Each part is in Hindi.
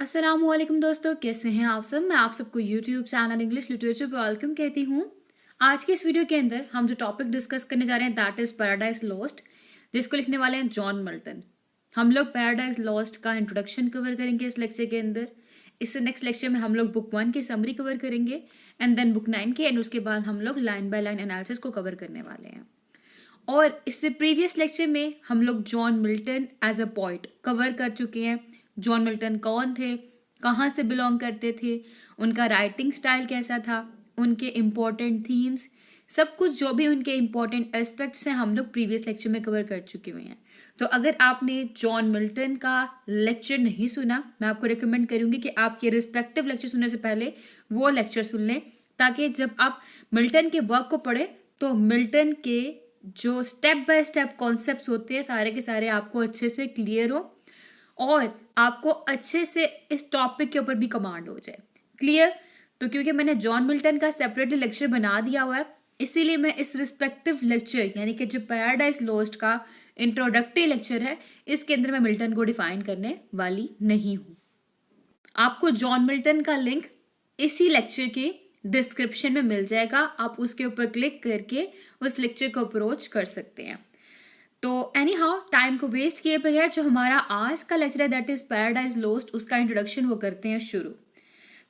अस्सलामुअलैकुम दोस्तों, कैसे हैं आप सब। मैं आप सबको यूट्यूब चैनल इंग्लिश लिटरेचर पे वेलकम कहती हूँ। आज के इस वीडियो के अंदर हम जो टॉपिक डिस्कस करने जा रहे हैं दैट इज पैराडाइज लॉस्ट, जिसको लिखने वाले हैं जॉन मिल्टन। हम लोग पैराडाइज लॉस्ट का इंट्रोडक्शन कवर करेंगे इस लेक्चर के अंदर। इससे नेक्स्ट लेक्चर में हम लोग बुक 1 की समरी कवर करेंगे एंड देन बुक 9 की, एंड उसके बाद हम लोग लाइन बाय लाइन एनालिसिस को कवर करने वाले हैं। और इससे प्रीवियस लेक्चर में हम लोग John Milton as a poet cover कर चुके हैं। जॉन मिल्टन कौन थे, कहाँ से बिलोंग करते थे, उनका राइटिंग स्टाइल कैसा था, उनके इम्पोर्टेंट थीम्स, सब कुछ जो भी उनके इम्पोर्टेंट एस्पेक्ट्स हैं हम लोग प्रीवियस लेक्चर में कवर कर चुके हुए हैं। तो अगर आपने जॉन मिल्टन का लेक्चर नहीं सुना, मैं आपको रिकमेंड करूंगी कि आप ये रिस्पेक्टिव लेक्चर सुनने से पहले वो लेक्चर सुन लें, ताकि जब आप मिल्टन के वर्क को पढ़े तो मिल्टन के जो स्टेप बाय स्टेप कॉन्सेप्ट्स होते हैं सारे के सारे आपको अच्छे से क्लियर हो और आपको अच्छे से इस टॉपिक के ऊपर भी कमांड हो जाए। क्लियर? तो क्योंकि मैंने जॉन मिल्टन का सेपरेटली लेक्चर बना दिया हुआ है, इसीलिए मैं इस रिस्पेक्टिव लेक्चर यानी कि जो पैराडाइज लॉस्ट का इंट्रोडक्टरी लेक्चर है, इसके अंदर मैं मिल्टन को डिफाइन करने वाली नहीं हूं। आपको जॉन मिल्टन का लिंक इसी लेक्चर के डिस्क्रिप्शन में मिल जाएगा, आप उसके ऊपर क्लिक करके उस लेक्चर को अप्रोच कर सकते हैं। तो एनी हाउ, टाइम को वेस्ट किए बगैर जो हमारा आज का लेक्चर है दैट इज पैराडाइज लॉस्ट, उसका इंट्रोडक्शन वो करते हैं शुरू।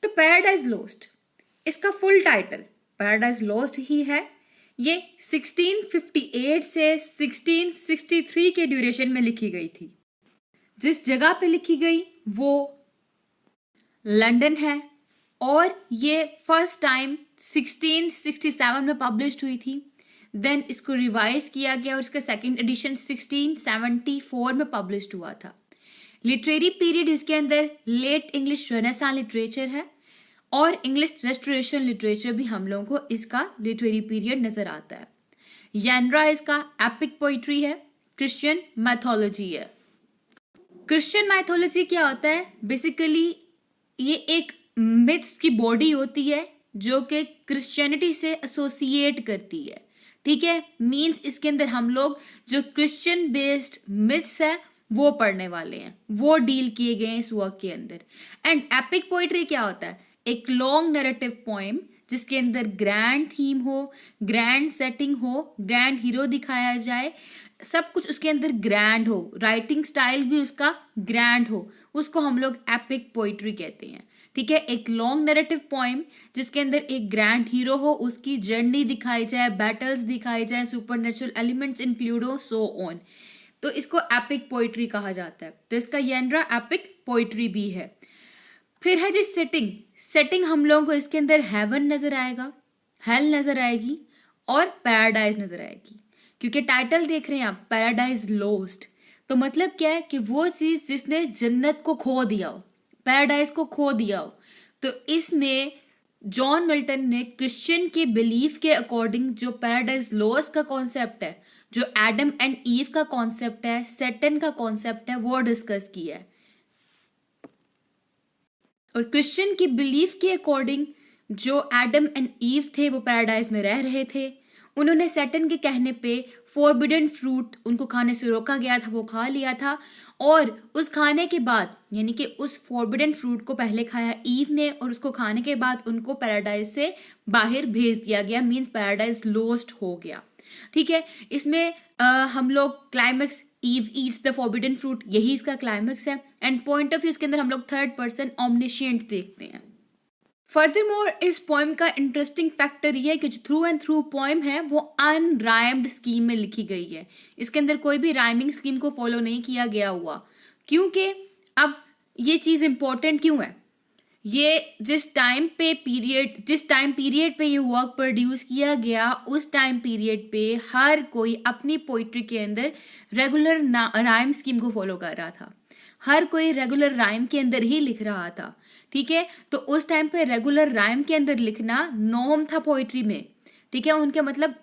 तो पैराडाइज लॉस्ट, इसका फुल टाइटल पैराडाइज लॉस्ट ही है। ये 1658 से 1663 के ड्यूरेशन में लिखी गई थी। जिस जगह पे लिखी गई वो लंदन है और ये फर्स्ट टाइम 1667 में पब्लिश हुई थी। देन इसको रिवाइज किया गया और इसका सेकेंड एडिशन 1674 में पब्लिश हुआ था। लिटरेरी पीरियड इसके अंदर लेट इंग्लिश रेनेसां लिटरेचर है और इंग्लिश रेस्टोरेशन लिटरेचर भी हम लोगों को इसका लिटरेरी पीरियड नजर आता है। जेनरा इसका एपिक पोइट्री है, क्रिश्चियन मैथोलॉजी है। क्रिश्चियन मैथोलॉजी क्या होता है? बेसिकली ये एक मिथ्स की बॉडी होती है जो कि क्रिश्चियनिटी से एसोसिएट करती है। ठीक है, मींस इसके अंदर हम लोग जो क्रिश्चियन बेस्ड मिथ्स है वो पढ़ने वाले हैं, वो डील किए गए हैं इस वर्क के अंदर। एंड एपिक पोइट्री क्या होता है? एक लॉन्ग नैरेटिव पोएम जिसके अंदर ग्रैंड थीम हो, ग्रैंड सेटिंग हो, ग्रैंड हीरो दिखाया जाए, सब कुछ उसके अंदर ग्रैंड हो, राइटिंग स्टाइल भी उसका ग्रैंड हो, उसको हम लोग एपिक पोइट्री कहते हैं। ठीक है, एक लॉन्ग नैरेटिव पोएम जिसके अंदर एक ग्रैंड हीरो हो, उसकी जर्नी दिखाई जाए, बैटल्स दिखाई जाए, सुपरनेचुरल एलिमेंट्स इंक्लूड हो, सो ऑन, तो इसको एपिक पोइट्री कहा जाता है। तो इसका जेनरा एपिक पोइट्री भी है। फिर है जी सेटिंग। सेटिंग हम लोगों को इसके अंदर हेवन नजर आएगा, हेल नजर आएगी और पैराडाइज नजर आएगी। क्योंकि टाइटल देख रहे हैं आप, पैराडाइज लॉस्ट, तो मतलब क्या है कि वो चीज जिसने जन्नत को खो दिया हो, पैराडाइज को खो दिया हो। तो इसमें जॉन मिल्टन ने क्रिश्चियन के बिलीफ के अकॉर्डिंग जो पैराडाइज लॉस्ट का कॉन्सेप्ट है, जो एडम एंड ईव का कॉन्सेप्ट है, सैटर्न का कॉन्सेप्ट है, वो डिस्कस किया है। और क्रिश्चियन की बिलीफ के अकॉर्डिंग जो एडम एंड ईव थे वो पैराडाइज में रह रहे थे। उन्होंने सैटर्न के कहने पे फॉरबिडन फ्रूट उनको खाने से रोका गया था, वो खा लिया था। और उस खाने के बाद यानी कि उस फॉरबिडन फ्रूट को पहले खाया ईव ने और उसको खाने के बाद उनको पैराडाइज से बाहर भेज दिया गया, मीन्स पैराडाइज लॉस्ट हो गया। ठीक है, इसमें हम लोग climax Eve eats the forbidden fruit, यही इसका क्लाइमेक्स है। एंड पॉइंट ऑफ व्यू इसके अंदर हम लोग थर्ड पर्सन ऑमनिशिएंट देखते हैं। फर्दरमोर इस पोएम का इंटरेस्टिंग फैक्टर ये है कि जो थ्रू एंड थ्रू पोएम है वो अनराइम्ड स्कीम में लिखी गई है। इसके अंदर कोई भी राइमिंग स्कीम को फॉलो नहीं किया गया हुआ। क्योंकि अब ये चीज इंपॉर्टेंट क्यों है? ये जिस टाइम पीरियड पे ये वर्क प्रोड्यूस किया गया, उस टाइम पीरियड पे हर कोई अपनी पोइट्री के अंदर रेगुलर राइम स्कीम को फॉलो कर रहा था। हर कोई रेगुलर राइम के अंदर ही लिख रहा था। ठीक है, तो उस टाइम पे रेगुलर राइम के अंदर लिखना नॉर्म था पोइट्री में। ठीक है, उनके मतलब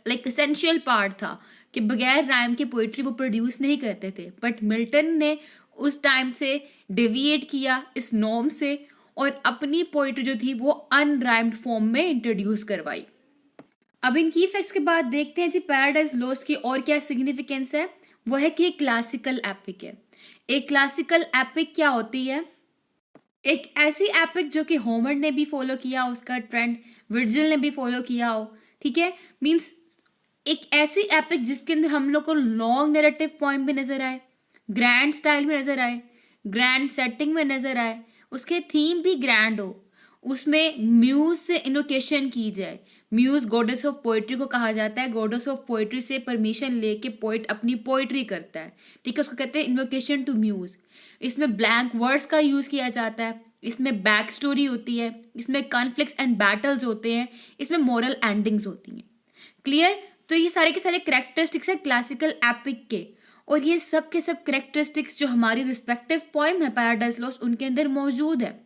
लाइक एसेंशियल पार्ट था कि बगैर राइम के पोइट्री वो प्रोड्यूस नहीं करते थे। बट मिल्टन ने उस टाइम से डेविएट किया इस नॉर्म से और अपनी पोइट्री जो थी वो अनराइम्ड फॉर्म में इंट्रोड्यूस करवाई। अब इन की फैक्ट्स के बाद देखते हैं जी पैराडाइज लॉस्ट की और क्या सिग्निफिकेंस है। वो है कि क्लासिकल एपिक है। एक क्लासिकल एपिक क्या होती है? एक ऐसी एपिक जो कि होमर ने भी फॉलो किया हो, उसका ट्रेंड वर्जिल ने भी फॉलो किया हो, ठीक है। मीन्स एक ऐसी एपिक जिसके अंदर हम लोग को लॉन्ग नैरेटिव पॉइंट भी नजर आए, ग्रैंड स्टाइल में नजर आए, ग्रैंड सेटिंग में नजर आए, उसके थीम भी ग्रैंड हो, उसमें म्यूज से इनोकेशन की जाए। म्यूज गॉडेस ऑफ पोइट्री को कहा जाता है, गॉडेस ऑफ पोइट्री से परमिशन लेके पोइट अपनी पोइट्री करता है, ठीक है, उसको कहते हैं इन्वोकेशन टू म्यूज। इसमें ब्लैंक वर्ड्स का यूज किया जाता है, इसमें बैक स्टोरी होती है, इसमें कॉन्फ्लिक्ट्स एंड बैटल्स होते हैं, इसमें मॉरल एंडिंग्स होती हैं। क्लियर? तो ये सारे के सारे करेक्टरिस्टिक्स है क्लासिकल एपिक के, और ये सब के सब करेक्टरिस्टिक्स जो हमारी रिस्पेक्टिव पोएम है पैराडाइज लॉस्ट उनके अंदर मौजूद है।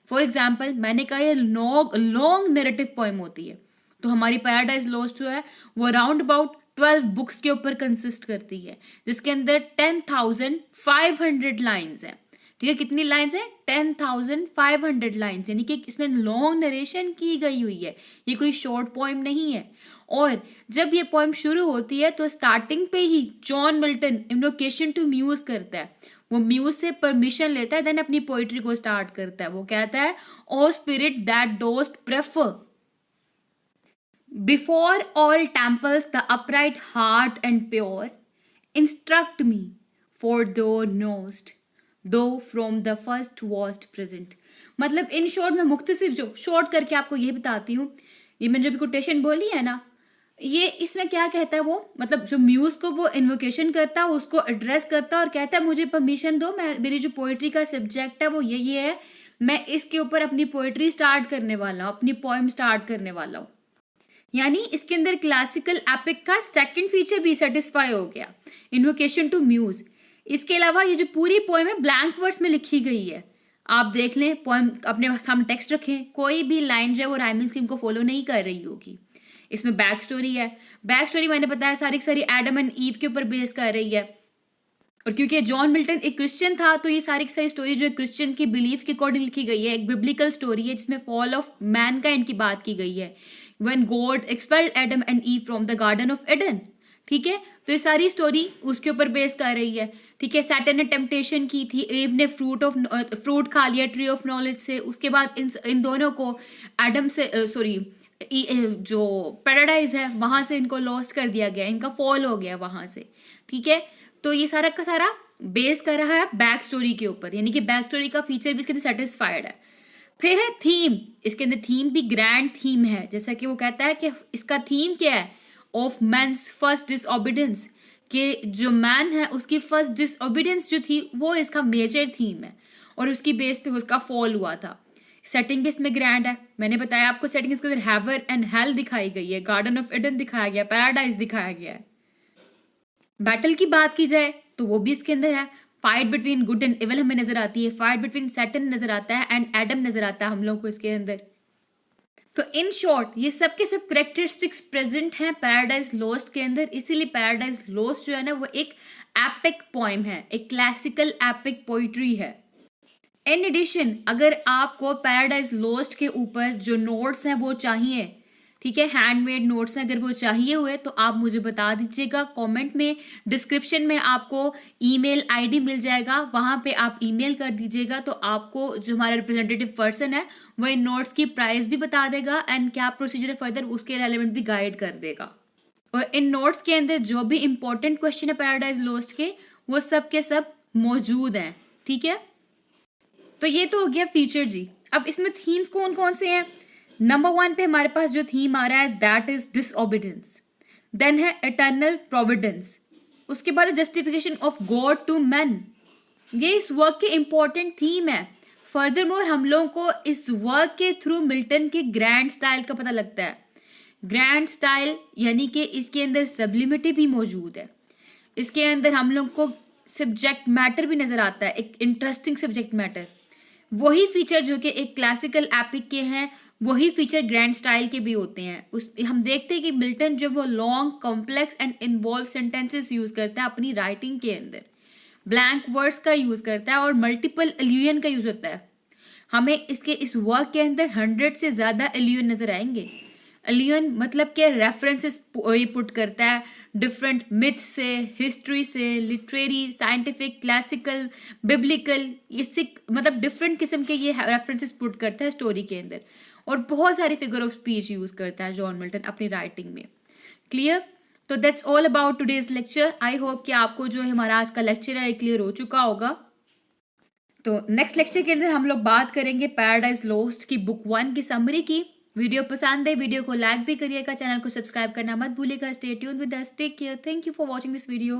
फॉर एग्जाम्पल मैंने कहा ये लॉन्ग नैरेटिव पोएम होती है, तो हमारी पैराडाइज लॉस्ट जो है वो अराउंड अबाउट 12 बुक्स के ऊपर कंसिस्ट करती है, जिसके अंदर 10,500 लाइन्स है, ठीक है। कितनी लाइन्स है? 10,500 लाइन्स, यानी कि इसमें लॉन्ग नरेशन की गई हुई है, ये कोई शॉर्ट पोएम नहीं है। और जब ये पोएम शुरू होती है तो स्टार्टिंग पे ही John Milton invocation to muse करता है, वो म्यूज से परमिशन लेता है, देन अपनी पोइट्री को स्टार्ट करता है। वो कहता है, O spirit that dost prefer before all temples the upright heart and pure, instruct me for thou knowest thou from the first wast present. मतलब इन शॉर्ट में मुख्तसर जो शॉर्ट करके आपको ये बताती हूँ, ये मैंने जो भी कोटेशन बोली है ना, ये इसमें क्या कहता है वो, मतलब जो म्यूज को वो इन्वोकेशन करता है, उसको एड्रेस करता है और कहता है मुझे परमिशन दो, मैं मेरी जो पोइट्री का सब्जेक्ट है वो ये है, मैं इसके ऊपर अपनी पोइट्री स्टार्ट करने वाला हूँ, अपनी पोएम स्टार्ट करने वाला हूँ। यानी इसके अंदर क्लासिकल एपिक का सेकंड फीचर भी सेटिस्फाई हो गया, इन्वोकेशन टू म्यूज। इसके अलावा ये जो पूरी पोएम है ब्लैंक वर्ड्स में लिखी गई है, आप देख लें, पोएम अपने सामने टेक्स्ट रखें, कोई भी लाइन जो है वो राइमिंग स्कीम को फॉलो नहीं कर रही होगी। इसमें बैक स्टोरी है, बैक स्टोरी मैंने बताया सारी की सारी एडम एंड ईव के ऊपर बेस कर रही है, और क्योंकि जॉन मिल्टन एक क्रिश्चियन था तो ये सारी की सारी स्टोरी जो है क्रिश्चियन की बिलीफ के अकॉर्डिंग लिखी गई है, एक बिब्लिकल स्टोरी है जिसमें फॉल ऑफ मैनकाइंड की बात की गई है, when God expelled Adam and ewe from the garden of Aden, ठीक है। तो ये सारी स्टोरी उसके ऊपर बेस कर रही है, ठीक है। सैटर्न ने टेम्पटेशन की थी, एव ने फ्रूट खा लिया ट्री ऑफ नॉलेज से, उसके बाद इन दोनों को एडम से जो पैराडाइज है वहां से इनको लॉस्ट कर दिया गया, इनका फॉल हो गया वहां से, ठीक है। तो ये सारा का सारा बेस कर रहा है बैक स्टोरी के ऊपर, यानी कि बैक स्टोरी का फीचर भी इसके अंदर सेटिस्फाइड है। फिर है थीम, इसके अंदर थीम भी ग्रैंड थीम है, जैसा कि वो कहता है कि इसका थीम क्या है, ऑफ मैन्स फर्स्ट डिसओबीडियंस, कि जो मैन है उसकी फर्स्ट डिसओबीडियंस जो थी वो इसका मेजर थीम है, और उसकी बेस पे उसका फॉल हुआ था। सेटिंग भी इसमें ग्रैंड है, मैंने बताया आपको सेटिंग इसके अंदर हेवन एंड हेल दिखाई गई है, गार्डन ऑफ एडन दिखाया गया, पैराडाइज दिखाया गया है। बैटल की बात की जाए तो वो भी इसके अंदर है, fight between good and evil हमें नजर आती है, फाइट बिटवीन सैटर्न नजर आता है एंड एडम नजर आता है हम लोग को इसके अंदर। तो इन शॉर्ट ये सब के सब करेक्टरिस्टिक्स प्रेजेंट हैं पैराडाइज लॉस्ट के अंदर, इसीलिए पैराडाइज लॉस्ट जो है ना वो एक एपिक पोएम है, एक क्लासिकल एपिक पोइट्री है। इन एडिशन अगर आपको पैराडाइज लॉस्ट के ऊपर जो नोट्स हैं वो चाहिए, ठीक है, हैंडमेड नोट्स हैं, अगर वो चाहिए हुए तो आप मुझे बता दीजिएगा कमेंट में, डिस्क्रिप्शन में आपको ईमेल आईडी मिल जाएगा, वहां पे आप ईमेल कर दीजिएगा, तो आपको जो हमारा रिप्रेजेंटेटिव पर्सन है वो इन नोट्स की प्राइस भी बता देगा एंड क्या प्रोसीजर फर्दर उसके रेलेवेंट भी गाइड कर देगा। और इन नोट्स के अंदर जो भी इंपॉर्टेंट क्वेश्चन है पैराडाइज लॉस्ट के वो सब के सब मौजूद हैं, ठीक है। तो ये तो हो गया फीचर जी। अब इसमें थीम्स कौन कौन से हैं? नंबर 1 पे हमारे पास जो थीम आ रहा है दैट इज डिसओबीडियंस, देन है इटर्नल प्रोविडेंस, उसके बाद justification of God to man, ये इस वर्क के इंपॉर्टेंट थीम है। फर्दरमोर हम लोगों को इस वर्क के थ्रू मिल्टन के ग्रैंड स्टाइल का पता लगता है। ग्रैंड स्टाइल यानी कि इसके अंदर सब्लिमिटी भी मौजूद है, इसके अंदर हम लोग को सब्जेक्ट मैटर भी नजर आता है, एक इंटरेस्टिंग सब्जेक्ट मैटर। वही फीचर जो कि एक क्लासिकल एपिक के हैं वही फीचर ग्रैंड स्टाइल के भी होते हैं। हम देखते हैं कि मिल्टन जो वो long complex and involve sentences use करता है अपनी राइटिंग के अंदर, ब्लैंक वर्ड्स का यूज करता है और मल्टीपल एल्यूजन का यूज होता है। हमें इसके इस वर्क के अंदर 100 से ज्यादा एल्यूजन नजर आएंगे। एलियन मतलब क्या, रेफरेंसेस ये पुट करता है डिफरेंट मिथ्स से, हिस्ट्री से, लिटरेरी, साइंटिफिक, क्लासिकल, बिब्लिकल, इससे मतलब डिफरेंट किस्म के ये रेफरेंसेस पुट करता है स्टोरी के अंदर, और बहुत सारी फिगर ऑफ स्पीच यूज करता है जॉन मिल्टन अपनी राइटिंग में। क्लियर? तो that's all about today's lecture. I hope कि आपको जो है हमारा आज का लेक्चर है क्लियर हो चुका होगा। तो नेक्स्ट लेक्चर के अंदर हम लोग बात करेंगे पैराडाइज लॉस्ट की बुक 1 की समरी की। वीडियो पसंद है, वीडियो को लाइक भी करिएगा, चैनल को सब्सक्राइब करना मत भूलिएगा। Stay tuned with us, take care, thank you for watching this video.